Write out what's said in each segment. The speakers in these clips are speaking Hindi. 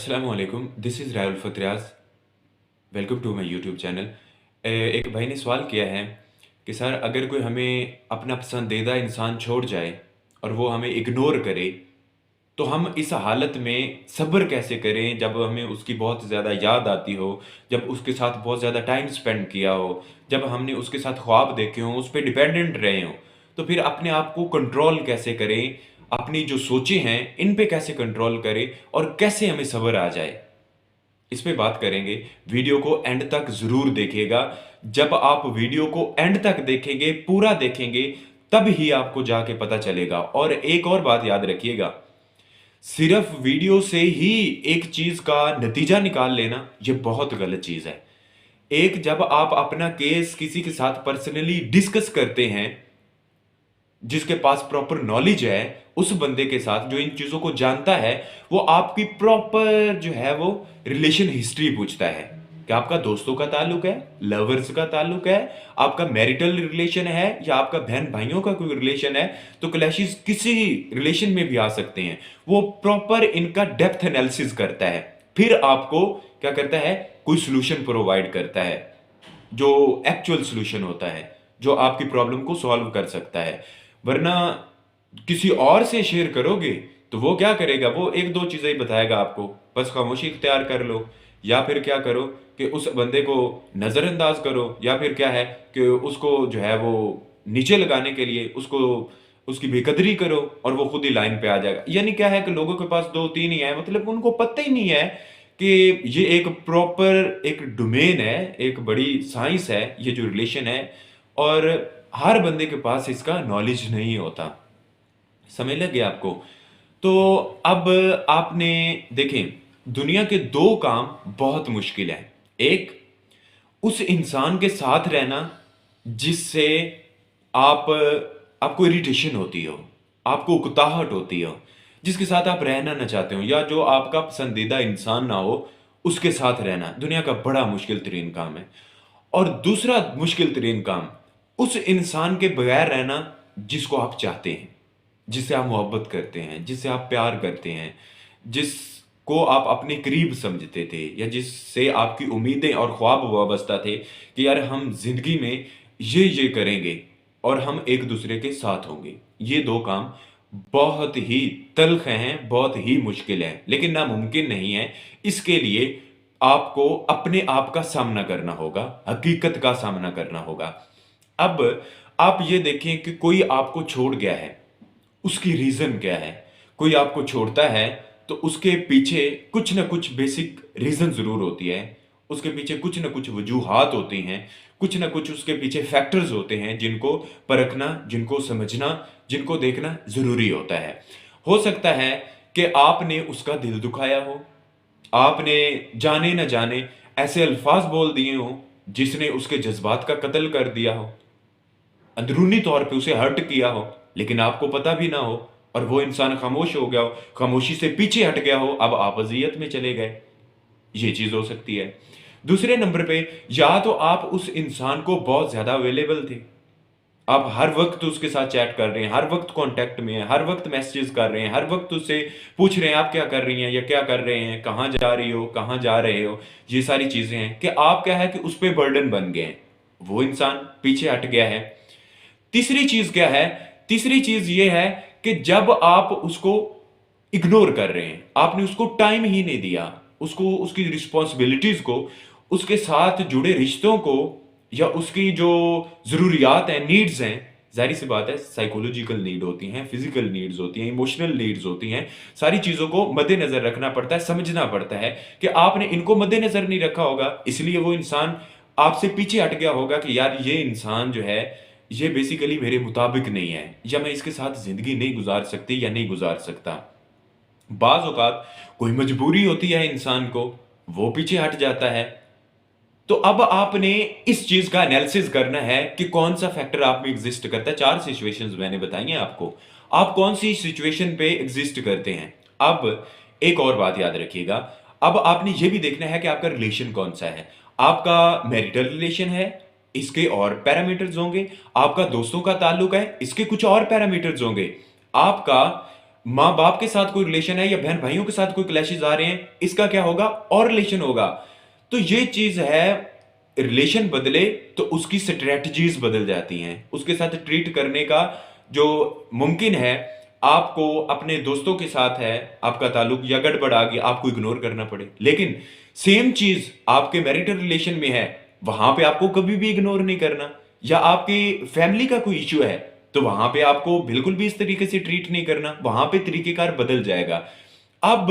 अस्सलाम वालेकुम, दिस इज़ राहुल फतरियाज। Welcome to my YouTube channel. एक भाई ने सवाल किया है कि सर अगर कोई हमें अपना पसंदीदा इंसान छोड़ जाए और वो हमें इग्नोर करे, तो हम इस हालत में सब्र कैसे करें जब हमें उसकी बहुत ज़्यादा याद आती हो, जब उसके साथ बहुत ज़्यादा टाइम स्पेंड किया हो, जब हमने उसके साथ ख्वाब देखे हों, उस पे डिपेंडेंट रहे हों। तो फिर अपने आप को कंट्रोल कैसे करें, अपनी जो सोचें हैं, इन पे कैसे कंट्रोल करें और कैसे हमें सब्र आ जाए? इस पे बात करेंगे। वीडियो को एंड तक ज़रूर देखिएगा। जब आप वीडियो को एंड तक देखेंगे, पूरा देखेंगे, तब ही आपको जाके पता चलेगा। और एक और बात याद रखिएगा, सिर्फ वीडियो से ही एक चीज़ का नतीजा निकाल लेना, ये बहुत गलत चीज़ है। एक जब आप अपना केस किसी के साथ पर्सनली डिस्कस करते हैं, जिसके पास प्रॉपर नॉलेज है, उस बंदे के साथ जो इन चीज़ों को जानता है, वो आपकी प्रॉपर जो है वो रिलेशन हिस्ट्री पूछता है कि आपका दोस्तों का ताल्लुक है, लवर्स का ताल्लुक है, आपका मैरिटल रिलेशन है या आपका बहन भाइयों का कोई रिलेशन है, तो क्लैशेस किसी रिलेशन में भी आ सकते हैं। वो प्रॉपर इनका डेप्थ एनालिसिस करता है, फिर आपको क्या करता है, कोई सॉल्यूशन प्रोवाइड करता है, जो एक्चुअल सॉल्यूशन होता है, जो आपकी प्रॉब्लम को सॉल्व कर सकता है। वरना किसी और से शेयर करोगे तो वो क्या करेगा, वो एक दो चीजें ही बताएगा आपको, बस खामोशी इख्तियार कर लो, या फिर क्या करो कि उस बंदे को नजरअंदाज करो, या फिर क्या है कि उसको जो है वो नीचे लगाने के लिए उसको उसकी बेकदरी करो और वो खुद ही लाइन पे आ जाएगा। यानी क्या है कि लोगों के पास दो तीन ही है, मतलब उनको पता ही नहीं है कि ये एक प्रॉपर एक डोमेन है, एक बड़ी साइंस है ये जो रिलेशन है, और हर बंदे के पास इसका नॉलेज नहीं होता। समझ लग गया आपको? तो अब आपने देखें, दुनिया के दो काम बहुत मुश्किल है। एक, उस इंसान के साथ रहना जिससे आप आपको इरिटेशन होती हो, आपको उकताहट होती हो, जिसके साथ आप रहना ना चाहते हो, या जो आपका पसंदीदा इंसान ना हो, उसके साथ रहना दुनिया का बड़ा मुश्किल तरीन काम है। और दूसरा मुश्किल तरीन काम, उस इंसान के बगैर रहना जिसको आप चाहते हैं, जिससे आप मोहब्बत करते हैं, जिससे आप प्यार करते हैं, जिसको आप अपने करीब समझते थे, या जिससे आपकी उम्मीदें और ख्वाब वाबस्ता थे कि यार हम जिंदगी में ये करेंगे और हम एक दूसरे के साथ होंगे। ये दो काम बहुत ही तल्ख हैं, बहुत ही मुश्किल हैं, लेकिन नामुमकिन नहीं है। इसके लिए आपको अपने आप का सामना करना होगा, हकीकत का सामना करना होगा। अब आप ये देखें कि कोई आपको छोड़ गया है, उसकी रीजन क्या है? कोई आपको छोड़ता है तो उसके पीछे कुछ ना कुछ बेसिक रीजन जरूर होती है, उसके पीछे कुछ ना कुछ वजूहात होती हैं, कुछ ना कुछ उसके पीछे फैक्टर्स होते हैं जिनको परखना, जिनको समझना, जिनको देखना जरूरी होता है। हो सकता है कि आपने उसका दिल दुखाया हो, आपने जाने न जाने ऐसे अल्फाज बोल दिए हो जिसने उसके जज्बात का कत्ल कर दिया हो, अंदरूनी तौर पे उसे हर्ट किया हो, लेकिन आपको पता भी ना हो, और वो इंसान खामोश हो गया हो, खामोशी से पीछे हट गया हो, अब आप अज़ियत में चले गए। ये चीज़ हो सकती है। दूसरे नंबर पे, या तो आप उस इंसान को बहुत ज़्यादा अवेलेबल थे, आप हर वक्त उसके साथ चैट कर रहे हैं, हर वक्त कांटेक्ट में हैं, हर वक्त मैसेजेस कर रहे हैं, हर वक्त उससे पूछ रहे हैं आप क्या कर रही हैं या क्या कर रहे हैं, कहाँ जा रही हो, कहाँ जा रहे हो। ये सारी चीज़ें हैं कि आप क्या है कि उस पे बर्डन बन गए हैं, वो इंसान पीछे हट गया है। तीसरी चीज़ क्या है? तीसरी चीज़ ये है कि जब आप उसको इग्नोर कर रहे हैं, आपने उसको टाइम ही नहीं दिया, उसको उसकी रिस्पॉन्सिबिलिटीज़ को, उसके साथ जुड़े रिश्तों को, या उसकी जो ज़रूरियात हैं, नीड्स हैं, ज़ाहिर सी बात है साइकोलॉजिकल नीड होती हैं, फिज़िकल नीड्स होती हैं, इमोशनल नीड्स होती हैं, सारी चीज़ों को मद्देनज़र रखना पड़ता है, समझना पड़ता है कि आपने इनको मद्देनज़र नहीं रखा होगा, इसलिए वो इंसान आपसे पीछे हट गया होगा कि यार ये इंसान जो है, ये बेसिकली मेरे मुताबिक नहीं है, या मैं इसके साथ ज़िंदगी नहीं गुज़ार सकती या नहीं गुज़ार सकता। बाज़ औक़ात कोई मजबूरी होती है इंसान को, वो पीछे हट जाता है। तो अब आपने इस चीज़ का एनालिसिस करना है कि कौन-सा फैक्टर आप में एग्ज़िस्ट करता है। 4 सिचुएशंस मैंने बताई हैं आपको। आप कौन-सी सिचुएशन पे एग्ज़िस्ट करते हैं। अब एक और बात याद रखिएगा, अब आपने ये भी देखना है कि आपका रिलेशन कौन-सा है। आपका मैरिटल रिलेशन है, इसके और पैरामीटर्स होंगे। आपका दोस्तों का ताल्लुक है, इसके कुछ और पैरामीटर्स होंगे। आपका माँ बाप के साथ कोई रिलेशन है या बहन भाइयों के साथ कोई क्लैशेस आ रहे हैं, इसका क्या होगा, और रिलेशन होगा। तो ये चीज है, रिलेशन बदले तो उसकी स्ट्रेटजीज बदल जाती हैं, उसके साथ ट्रीट करने का जो मुमकिन है। आपको अपने दोस्तों के साथ है आपका ताल्लुक या गड़बड़ आ गई, आपको इग्नोर करना पड़े, लेकिन सेम चीज आपके मैरिटल रिलेशन में है, वहां पे आपको कभी भी इग्नोर नहीं करना। या आपकी फैमिली का कोई इश्यू है, तो वहां पे आपको बिल्कुल भी इस तरीके से ट्रीट नहीं करना, वहां पे तरीकेकार बदल जाएगा। अब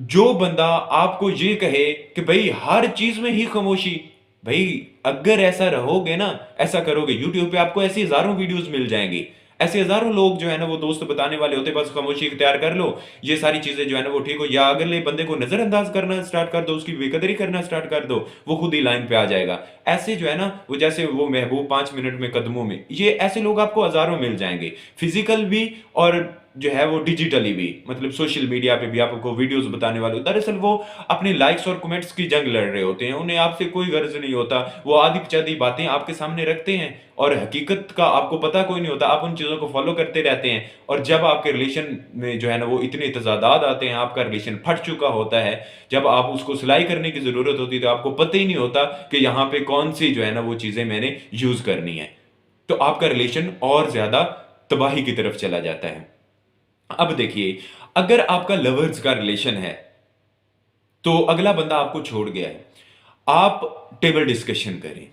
जो बंदा आपको ये कहे कि भाई हर चीज में ही खामोशी, भाई अगर ऐसा रहोगे ना, ऐसा करोगे, यूट्यूब पे आपको ऐसी हजारों वीडियोस मिल जाएंगी, ऐसे हजारों लोग जो है ना वो दोस्त बताने वाले होते, बस खामोशी इख्तियार कर लो, ये सारी चीजें जो है ना वो ठीक हो। या अगले बंदे को नजरअंदाज करना स्टार्ट कर दो, उसकी बेकदरी करना स्टार्ट कर दो, वो खुद ही लाइन पे आ जाएगा। ऐसे जो है ना वो जैसे वो महबूब 5 मिनट में कदमों में, ये ऐसे लोग आपको हजारों मिल जाएंगे, फिजिकल भी और जो है वो डिजिटली भी, मतलब सोशल मीडिया पे भी आपको वीडियोस बताने वाले। दरअसल वो अपने लाइक्स और कमेंट्स की जंग लड़ रहे होते हैं, उन्हें आपसे कोई गर्ज नहीं होता, वो आधी पिछाधी बातें आपके सामने रखते हैं और हकीकत का आपको पता कोई नहीं होता, आप उन चीजों को फॉलो करते रहते हैं। और जब आपके रिलेशन में जो है ना वो इतने तजादाद आते हैं, आपका रिलेशन फट चुका होता है, जब आप उसको सिलाई करने की जरूरत होती है, तो आपको पता ही नहीं होता कि यहाँ पे कौन सी जो है ना वो चीजें मैंने यूज करनी है, तो आपका रिलेशन और ज्यादा तबाही की तरफ चला जाता है। अब देखिए, अगर आपका लवर्स का रिलेशन है, तो अगला बंदा आपको छोड़ गया है, आप टेबल डिस्कशन करें।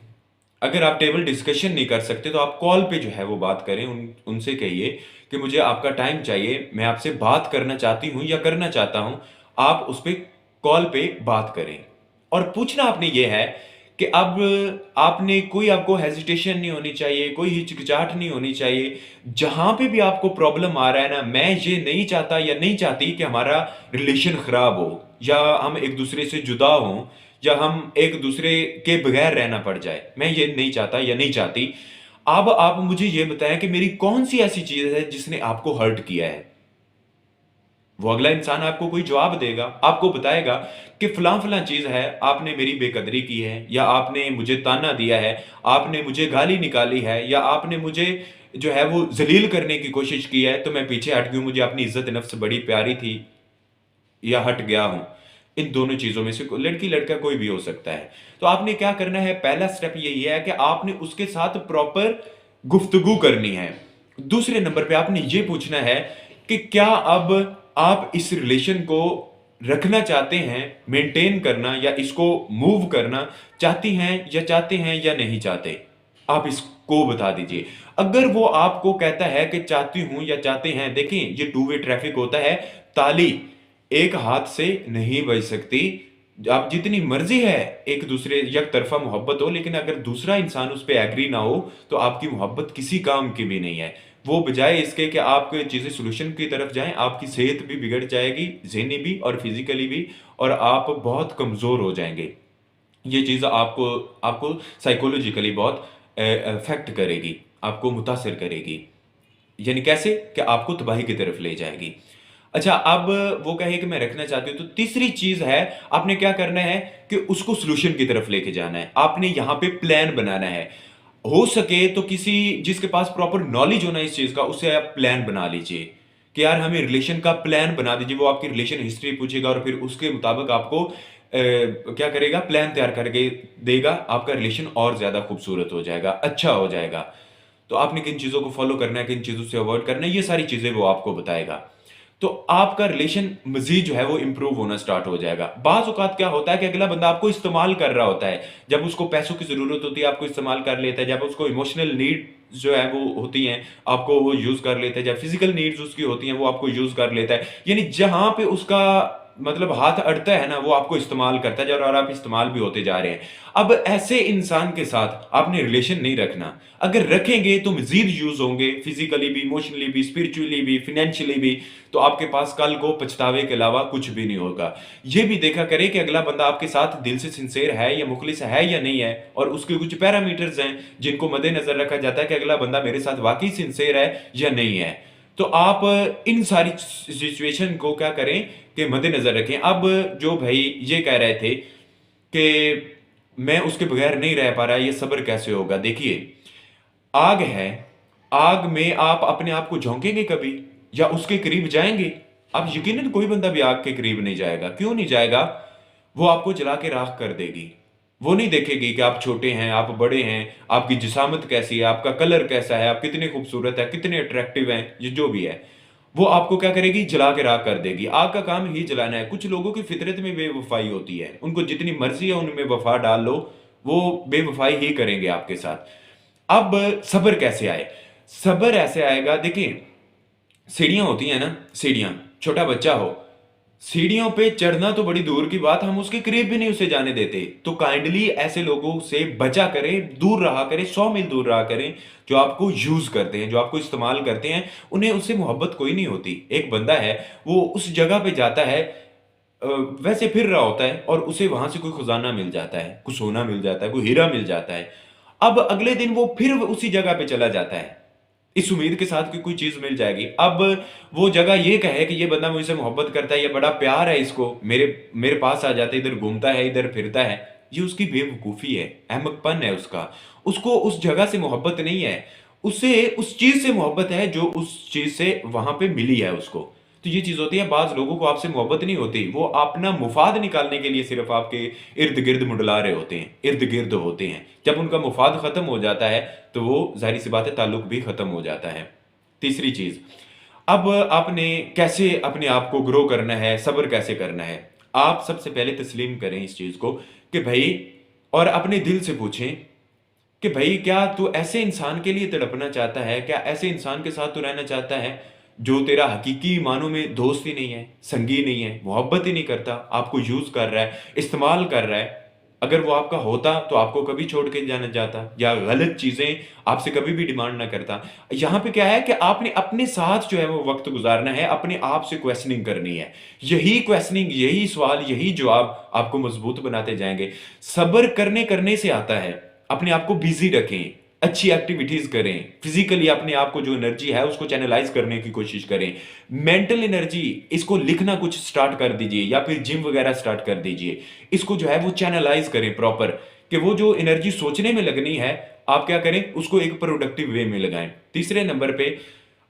अगर आप टेबल डिस्कशन नहीं कर सकते, तो आप कॉल पे जो है वो बात करें, उनसे कहिए कि मुझे आपका टाइम चाहिए, मैं आपसे बात करना चाहती हूं या करना चाहता हूं। आप उस पे कॉल पे बात करें, और पूछना आपने ये है कि अब आपने कोई, आपको हेजिटेशन नहीं होनी चाहिए, कोई हिचकिचाहट नहीं होनी चाहिए। जहां पे भी आपको प्रॉब्लम आ रहा है ना, मैं ये नहीं चाहता या नहीं चाहती कि हमारा रिलेशन खराब हो, या हम एक दूसरे से जुदा हों, या हम एक दूसरे के बगैर रहना पड़ जाए, मैं ये नहीं चाहता या नहीं चाहती। अब आप मुझे ये बताएं कि मेरी कौन सी ऐसी चीज है जिसने आपको हर्ट किया है। वो अगला इंसान आपको कोई जवाब देगा, आपको बताएगा कि फलां फलां चीज है, आपने मेरी बेकदरी की है, या आपने मुझे ताना दिया है, आपने मुझे गाली निकाली है, या आपने मुझे जो है वो जलील करने की कोशिश की है, तो मैं पीछे हट गई, मुझे अपनी इज्जत नफ्स बड़ी प्यारी थी, या हट गया हूं। इन दोनों चीजों में से लड़की लड़का कोई भी हो सकता है। तो आपने क्या करना है, पहला स्टेप यही है कि आपने उसके साथ प्रॉपर गुफ्तगू करनी है। दूसरे नंबर पे आपने ये पूछना है कि क्या अब आप इस रिलेशन को रखना चाहते हैं, मेंटेन करना, या इसको मूव करना चाहती हैं, या चाहते हैं या नहीं चाहते, आप इसको बता दीजिए। अगर वो आपको कहता है कि चाहती हूं या चाहते हैं, देखें ये टू वे ट्रैफिक होता है, ताली एक हाथ से नहीं बज सकती। आप जितनी मर्जी है एक दूसरे एक तरफा मोहब्बत हो, लेकिन अगर दूसरा इंसान उस पर एग्री ना हो, तो आपकी मोहब्बत किसी काम की भी नहीं है। वो बजाय इसके कि आप चीजें सोल्यूशन की तरफ जाएं, आपकी सेहत भी बिगड़ जाएगी, ज़हनी भी और फिजिकली भी, और आप बहुत कमजोर हो जाएंगे। ये चीज आपको आपको साइकोलॉजिकली बहुत अफेक्ट करेगी, आपको मुतासिर करेगी। यानी कैसे कि आपको तबाही की तरफ ले जाएगी। अच्छा, अब वो कहे कि मैं रखना चाहती हूँ, तो तीसरी चीज है, आपने क्या करना है कि उसको सॉल्यूशन की तरफ लेके जाना है। आपने यहां पे प्लान बनाना है। हो सके तो किसी जिसके पास प्रॉपर नॉलेज होना इस चीज का, उससे आप प्लान बना लीजिए कि यार हमें रिलेशन का प्लान बना दीजिए। वो आपकी रिलेशन हिस्ट्री पूछेगा और फिर उसके मुताबिक आपको क्या करेगा, प्लान तैयार करके देगा। आपका रिलेशन और ज्यादा खूबसूरत हो जाएगा, अच्छा हो जाएगा। तो आपने किन चीजों को फॉलो करना है, किन चीजों से अवॉइड करना है, ये सारी चीजें वो आपको बताएगा। तो आपका रिलेशन मजीद जो है वो इंप्रूव होना स्टार्ट हो जाएगा। बाज औकात क्या होता है कि अगला बंदा आपको इस्तेमाल कर रहा होता है, जब उसको पैसों की जरूरत होती है आपको इस्तेमाल कर लेता है, जब उसको इमोशनल नीड जो है वो होती हैं आपको वो यूज कर लेता है, जब फिजिकल नीड्स उसकी होती हैं वो आपको यूज कर लेता है। यानी जहां पे उसका मतलब हाथ अड़ता है ना, वो आपको इस्तेमाल करता है, और आप इस्तेमाल भी होते जा रहे हैं। अब ऐसे इंसान के साथ आपने रिलेशन नहीं रखना। अगर रखेंगे तो मजीद यूज होंगे, फिजिकली भी, इमोशनली भी, स्पिरिचुअली भी, फाइनेंशियली भी। तो आपके पास कल को पछतावे के अलावा कुछ भी नहीं होगा। यह भी देखा करें कि अगला बंदा आपके साथ दिल से सिंसेर है या मुखलिस है या नहीं है, और उसके कुछ पैरामीटर्स हैं जिनको मद्देनजर रखा जाता है कि अगला बंदा मेरे साथ वाकई सिंसेर है या नहीं है। तो आप इन सारी सिचुएशन को क्या करें कि मद्देनजर रखें। अब जो भाई ये कह रहे थे कि मैं उसके बगैर नहीं रह पा रहा, ये सब्र कैसे होगा। देखिए, आग है, आग में आप अपने आप को झोंकेंगे कभी? या उसके करीब जाएंगे? आप यकीनन कोई बंदा भी आग के करीब नहीं जाएगा। क्यों नहीं जाएगा? वो आपको जला के राख कर देगी। वो नहीं देखेगी कि आप छोटे हैं, आप बड़े हैं, आपकी जिसामत कैसी है, आपका कलर कैसा है, आप कितने खूबसूरत हैं, कितने अट्रैक्टिव हैं, ये जो भी है। वो आपको क्या करेगी? जला के राख कर देगी। आग का काम ही जलाना है। कुछ लोगों की फितरत में बेवफाई होती है। उनको जितनी मर्जी है उनमें वफा डाल लो, वो बेवफाई ही करेंगे आपके साथ। अब सब्र कैसे आए? सब्र ऐसे आएगा, देखिए, सीढ़ियां होती हैं ना, सीढ़ियां, छोटा बच्चा हो, सीढ़ियों पे चढ़ना तो बड़ी दूर की बात, हम उसके करीब भी नहीं उसे जाने देते। तो काइंडली ऐसे लोगों से बचा करें, दूर रहा करें, 100 मील दूर रहा करें। जो आपको यूज करते हैं, जो आपको इस्तेमाल करते हैं, उन्हें उससे मोहब्बत कोई नहीं होती। एक बंदा है, वो उस जगह पे जाता है, वैसे फिर रहा होता है, और उसे वहां से कोई खजाना मिल जाता है, कुछ सोना मिल जाता है, कोई हीरा मिल जाता है। अब अगले दिन वो फिर उसी जगह पे चला जाता है, इस उम्मीद के साथ कि कोई चीज मिल जाएगी। अब वो जगह ये कहे कि ये बंदा मुझसे मोहब्बत करता है, ये बड़ा प्यार है इसको, मेरे मेरे पास आ जाता है, इधर घूमता है, इधर फिरता है। ये उसकी बेवकूफी है, अहमकपन है उसका। उसको उस जगह से मोहब्बत नहीं है, उसे उस चीज से मोहब्बत है जो उस चीज से वहां पे मिली है उसको। तो ये चीज होती है, बाज लोगों को आपसे मोहब्बत नहीं होती, वो अपना मुफाद निकालने के लिए सिर्फ आपके इर्द गिर्द मुंडला रहे होते हैं, इर्द गिर्द होते हैं। जब उनका मुफाद खत्म हो जाता है, तो वो जाहिर सी बात है ताल्लुक भी खत्म हो जाता है। तीसरी चीज, अब आपने कैसे अपने आप को ग्रो करना है, सब्र कैसे करना है? आप सबसे पहले तस्लीम करें इस चीज को कि भाई, और अपने दिल से पूछें कि भाई, क्या तू ऐसे इंसान के लिए तड़पना चाहता है? क्या ऐसे इंसान के साथ तू रहना चाहता है जो तेरा हकीकी मानों में दोस्त ही नहीं है, संगी नहीं है, मोहब्बत ही नहीं करता, आपको यूज कर रहा है, इस्तेमाल कर रहा है? अगर वो आपका होता तो आपको कभी छोड़ के जाना चाहता, या गलत चीजें आपसे कभी भी डिमांड ना करता। यहां पे क्या है कि आपने अपने साथ जो है वो वक्त गुजारना है, अपने आप से क्वेश्चनिंग करनी है। यही क्वेश्चनिंग, यही सवाल, यही जवाब आपको मजबूत बनाते जाएंगे। सब्र करने करने से आता है। अपने आप को बिजी रखें, अच्छी एक्टिविटीज करें, फिजिकली अपने आप को जो एनर्जी है उसको चैनलाइज करने की कोशिश करें। मेंटल एनर्जी, इसको लिखना कुछ स्टार्ट कर दीजिए, या फिर जिम वगैरह स्टार्ट कर दीजिए। इसको जो है वो चैनलाइज करें प्रॉपर, कि वो जो एनर्जी सोचने में लगनी है, आप क्या करें, उसको एक प्रोडक्टिव वे में लगाएं। तीसरे नंबर पे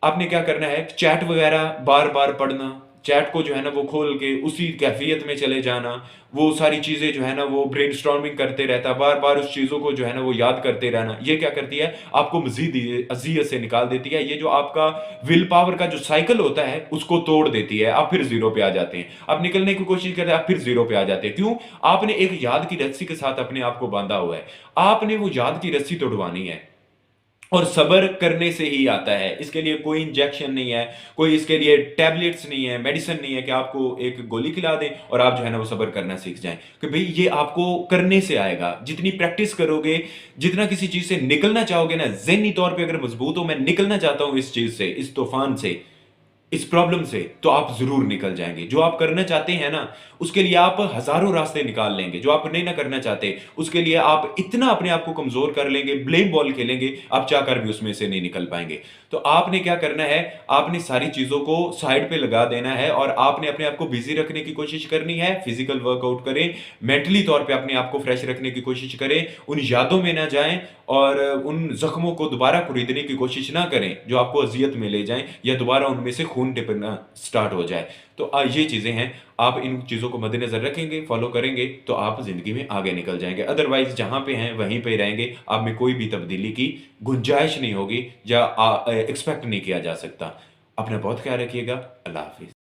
आपने क्या करना है, चैट वगैरह बार बार पढ़ना, चैट को जो है ना वो खोल के उसी कैफियत में चले जाना, वो सारी चीजें जो है ना वो ब्रेनस्टॉर्मिंग करते रहता, बार बार उस चीजों को जो है ना वो याद करते रहना। ये क्या करती है, आपको मजीद अजियत से निकाल देती है। ये जो आपका विल पावर का जो साइकिल होता है उसको तोड़ देती है। आप फिर जीरो पे आ जाते हैं, आप निकलने की कोशिश करते हैं, आप फिर जीरो पे आ जाते हैं। क्यों? आपने एक याद की रस्सी के साथ अपने आप को बांधा हुआ है, आपने वो याद की रस्सी तोड़वानी है। और सब्र करने से ही आता है। इसके लिए कोई इंजेक्शन नहीं है, कोई इसके लिए टैबलेट्स नहीं है, मेडिसिन नहीं है कि आपको एक गोली खिला दें और आप जो है ना वो सब्र करना सीख जाएं। कि भाई ये आपको करने से आएगा। जितनी प्रैक्टिस करोगे, जितना किसी चीज से निकलना चाहोगे ना, ज़हनी तौर पे अगर मजबूत हो, मैं निकलना चाहता हूं इस चीज से, इस तूफान से, इस प्रॉब्लम से, तो आप जरूर निकल जाएंगे। जो आप करना चाहते हैं ना, उसके लिए आप हजारों रास्ते निकाल लेंगे। जो आप नहीं ना करना चाहते, उसके लिए आप इतना अपने आप को कमजोर कर लेंगे, ब्लेम बॉल खेलेंगे, आप चाहकर भी उसमें से नहीं निकल पाएंगे। तो आपने क्या करना है, आपने सारी चीजों को साइड पे लगा देना है, और आपने अपने आप को बिजी रखने की कोशिश करनी है। फिजिकल वर्कआउट करें, मेंटली तौर पे अपने आप को फ्रेश रखने की कोशिश करें, उन यादों में ना जाएं, और उन जख्मों को दोबारा खरीदने की कोशिश ना करें जो आपको अजियत में ले जाएं, या दोबारा उनमें से खून टिपना स्टार्ट हो जाए। तो ये चीजें हैं, आप इन चीजों को मद्देनजर रखेंगे, फॉलो करेंगे, तो आप जिंदगी में आगे निकल जाएंगे। अदरवाइज जहां पे हैं वहीं पे रहेंगे, आप में कोई भी तब्दीली की गुंजाइश नहीं होगी, या एक्सपेक्ट नहीं किया जा सकता। अपना बहुत ख्याल रखिएगा। अल्लाह हाफिज।